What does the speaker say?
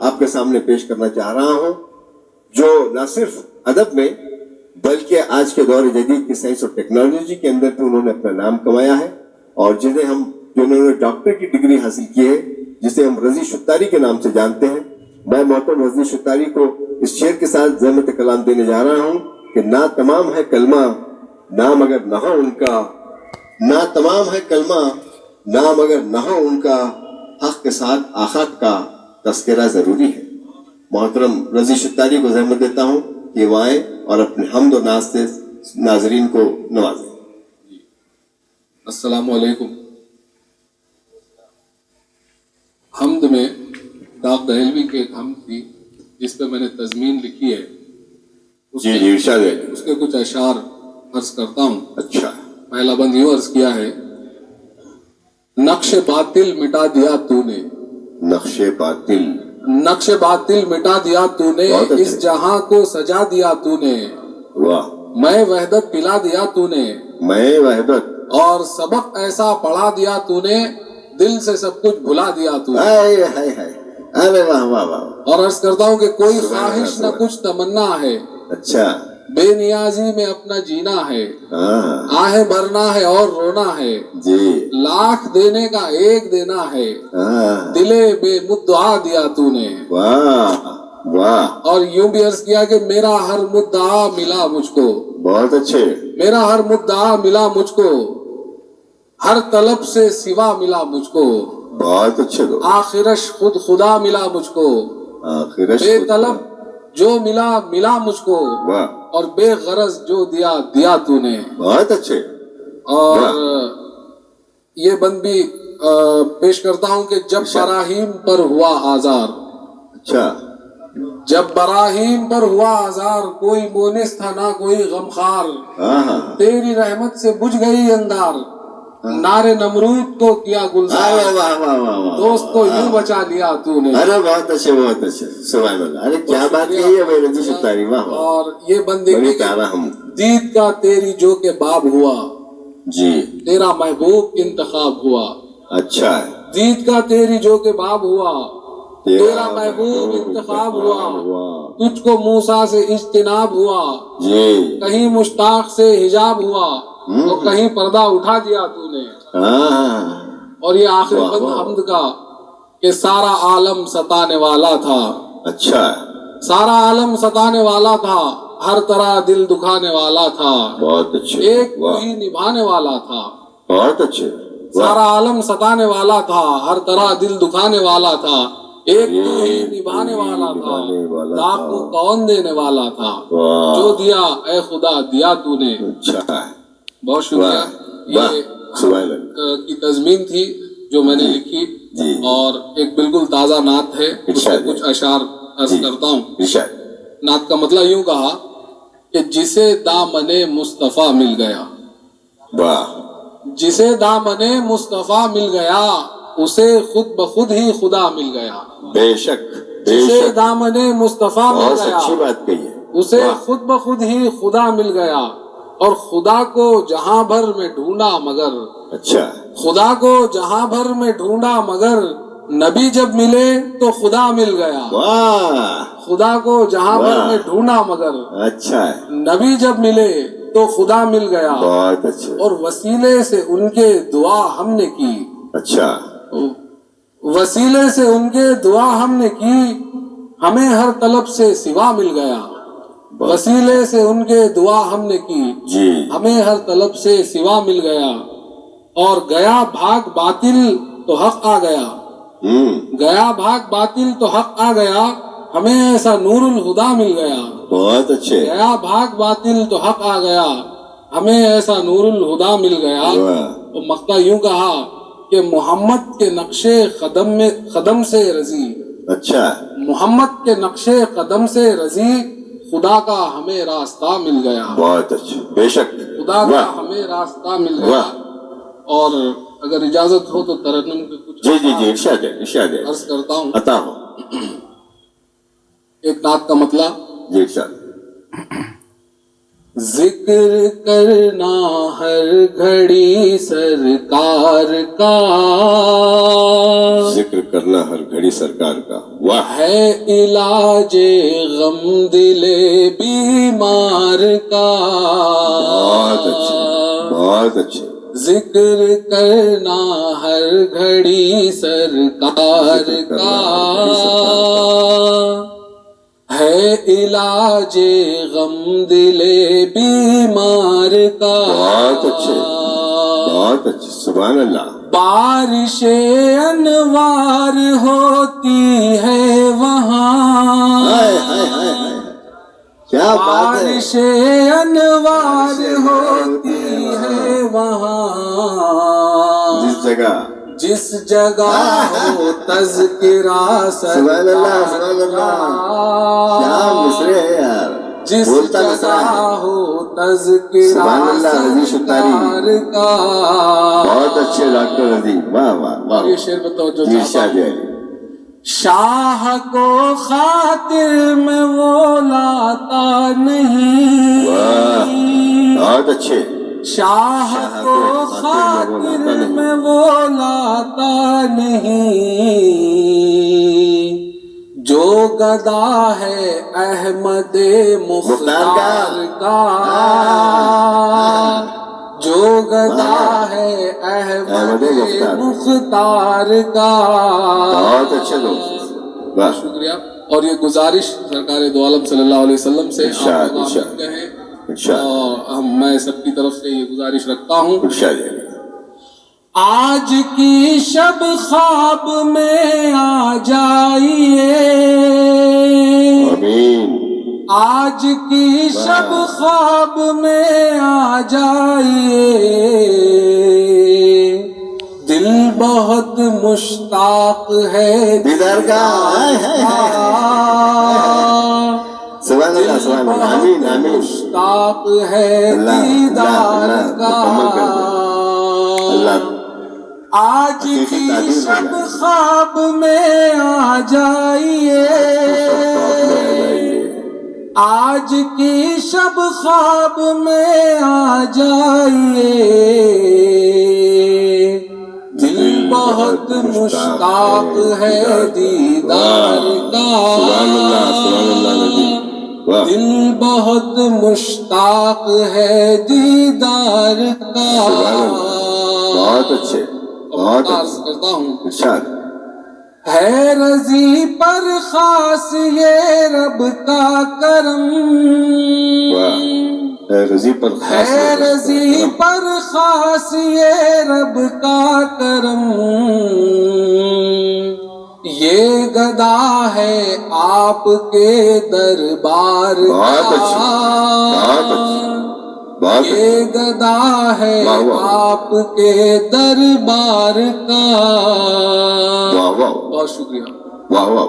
آپ کے سامنے پیش کرنا چاہ رہا ہوں، جو نہ صرف ادب میں بلکہ آج کے دور جدید کی سائنس اور ٹیکنالوجی کے اندر بھی انہوں نے اپنا نام کمایا ہے، اور جنہوں نے ڈاکٹر کی ڈگری حاصل کی ہے، جسے ہم رضی شتاری کے نام سے جانتے ہیں۔ میں محترم رضی شتاری کو اس شعر کے ساتھ زحمت کلام دینے جا رہا ہوں کہ نہ تمام ہے کلمہ نام اگر نہ ہو ان کا، نہ تمام ہے کلمہ نام اگر نہ ہو ان کا، حق کے ساتھ آخرت کا تذکرہ ضروری ہے۔ محترم رضی شتاری کو زحمت دیتا ہوں کہ وہ آئیں اور اپنے حمد و ناز سے ناظرین کو نوازیں۔ السلام علیکم۔ حمد میں ڈاک دہلوی کی ایک حمد تھی جس پہ میں نے تضمین لکھی ہے، جی ارشاد ہے۔ اس کے کچھ اشعار عرض کرتا ہوں۔ اچھا، پہلا بند یوں عرض کیا ہے: نقش باطل مٹا دیا تو نے، نقش باطل، نقش باطل مٹا دیا تو نے، اس جہاں کو سجا دیا تو نے، واہ، میں وحدت پلا دیا تو نے، میں وحدت، اور سبق ایسا پڑھا دیا تو نے، دل سے سب کچھ بھلا دیا تو نے۔ ہائے ہائے ہائے، ارے واہ واہ واہ۔ اور عرض کرتا ہوں کہ کوئی خواہش نہ کچھ تمنا ہے، اچھا، بے نیازی میں اپنا جینا ہے، ہاں آہیں بھرنا ہے اور رونا ہے، جی، لاکھ دینے کا ایک دینا ہے، ہاں، دلے بے مدعا دیا تو نے۔ واہ واہ، اور یوں بھی عرض کیا کہ میرا ہر مدعا ملا مجھ کو، بہت اچھے، میرا ہر مدعا ملا مجھ کو، ہر طلب سے سوا ملا مجھ کو، بہت اچھے دو، آخرش خود خدا ملا مجھ کو، آخرش بے طلب جو ملا ملا مجھ کو، واہ، اور بے غرض جو دیا دیا تو نے۔ بہت اچھے، اور یہ بند بھی پیش کرتا ہوں کہ جب براہیم پر ہوا آزار، اچھا، جب براہیم پر ہوا آزار، کوئی مونس تھا نہ کوئی غمخار، ہاں ہاں، تیری رحمت سے بجھ گئی انگار، نارے نمرود کو کیا گلزار، واہ واہ واہ واہ، دوست کو یوں بچا لیا تو نے۔ ارے بہت اچھے، بہت اچھے، سبحان اللہ، ارے کیا بات کہی ہے بھائی رضی شتاری، واہ واہ، اور یہ بند بڑی پیارا ہم، دید کا تیری جو کہ باب ہوا، جی، تیرا محبوب انتخاب ہوا، اچھا ہے، دید کا تیری جو کہ باب ہوا، تیرا محبوب انتخاب ہوا، تجھ کو موسیٰ سے اجتناب ہوا، جی، کہیں مشتاق سے حجاب ہوا، اور کہیں پردہ اٹھا دیا تو نے۔ ہاں، اور یہ آخری بند حمد کا کہ سارا عالم ستانے والا تھا، اچھا ہے، سارا عالم ستانے والا تھا، ہر طرح دل دکھانے والا تھا، بہت اچھے، ایک تو ہی نبھانے والا تھا، بہت اچھے، سارا عالم ستانے والا تھا، ہر طرح دل دکھانے والا تھا، ایک تو ہی نبھانے والا تھا، لاکھ کو کون دینے والا تھا، جو دیا اے خدا دیا تو نے۔ اچھا ہے، بہت شکریہ۔ یہ سبحان اللہ، کی تضمین تھی جو میں نے لکھی، اور ایک بالکل تازہ نعت ہے، اس سے کچھ اشعار عرض کرتا ہوں۔ ارشاد، نعت کا مطلب یوں کہا کہ جسے دامن مصطفیٰ مل گیا، واہ، جسے دامن مصطفیٰ مل گیا، اسے خود بخود ہی خدا مل گیا۔ بے شک، بے جسے شک، دامن مصطفیٰ مل بہت گیا، اچھی بات کہی ہے، اسے خود بخود ہی خدا مل گیا، اور خدا کو جہاں بھر میں ڈھونڈا مگر، اچھا، خدا کو جہاں بھر میں ڈھونڈا مگر، نبی جب ملے تو خدا مل گیا۔ واہ، خدا کو جہاں بھر میں ڈھونڈا مگر، اچھا ہے، نبی جب ملے تو خدا مل گیا، بہت اچھے، اور وسیلے سے ان کے دعا ہم نے کی، اچھا، وسیلے سے ان کے دعا ہم نے کی، ہمیں ہر طلب سے سوا مل گیا، وسیلے سے ان کے دعا ہم نے کی، جی، ہمیں ہر طلب سے سوا مل گیا، اور گیا بھاگ باطل تو حق آ گیا، گیا بھاگ باطل تو حق آ گیا، ہمیں ایسا نور الہدا مل گیا، بہت اچھے، گیا بھاگ باطل تو حق آ گیا، ہمیں ایسا نور الہدا مل گیا۔ تو مقطع یوں کہا کہ محمد کے نقش قدم سے رضی، اچھا، محمد کے نقش قدم سے رضی، خدا کا ہمیں راستہ مل گیا، بہت اچھے، بے شک، خدا کا ہمیں راستہ مل گیا۔ اور اگر اجازت ہو تو ترنم کے کچھ جی جی جی، ارشاد ہے، ارشاد ہے، عرض کرتا ہوں۔ عطا ہو، ایک نعت کا مطلب، جی ارشاد، ذکر کرنا ہر گھڑی سرکار کا، ذکر کرنا ہر گھڑی سرکار کا، واہ ہے علاج غم دل بیمار کا، بہت اچھے بہت اچھے، ذکر کرنا ہر گھڑی سرکار کا، ہے علاج غم دل بیمار کا، بہت اچھے بہت اچھے، سبحان اللہ، بارش انوار ہوتی ہے وہاں، ہائے ہائے ہائے ہائے، کیا بات ہے، بارش انوار ہوتی ہے وہاں، جس جگہ جس جگہ ہو تذکرہ سبحان اللہ سبحان اللہ، کیا مصرے ہے یار، جس بولتا مصرا جگہ ہے، ہو تذکرہ سبحان اللہ، رضی سرکار شتاری، کا، بہت اچھے ڈاکٹر رضی، واہ واہ واہ، یہ شعر میں توجہ چاہتا ارشاد ہوں، علی، شاہ کو خاطر میں وہ لاتا نہیں، واہ بہت اچھے، شاہ کو خاطر میں وہ لاتا نہیں، جو گدا ہے احمد مختار کا، جو گدا ہے احمد مختار کا، بہت اچھے دوست، واہ شکریہ۔ اور یہ گزارش سرکار دو عالم صلی اللہ علیہ وسلم سے ارشاد، آپ لوگ ارشاد، آمین کہیں، ارشاد، اور میں سب کی طرف سے یہ گزارش رکھتا ہوں، ارشاد علی، آج کی شب خواب میں آ جائیے، آمین، آج کی شب خواب میں آ جائیے، دل بہت مشتاق ہے دیدار کا، سبحان اللہ سبحان اللہ، آمین آمین، مشتاق ہے اللہ دیدار اللہ کا، مکمل کر دے، اللہ آج کی شب خواب میں آ جائیے، آج کی شب خواب میں آ جائیے، دل بہت مشتاق ہے دیدار کا، سبحان اللہ سبحان اللہ نبی، واہ دل بہت مشتاق ہے دیدار کا، بہت اچھے بہت عرض اچھے، کرتا ہوں، ارشاد، ہے رضی پر خاص یہ رب کا کرم، واہ اے رضی پر خاص ہے رضی پر خاص یہ رب کا کرم، یہ گدا ہے آپ کے دربار بہت اچھے بہت کا، اچھے بہت اچھے، یہ گدا ہے واہ واہ، آپ کے دربار کا، واہ واہ بہت شکریہ۔ واہ واہ،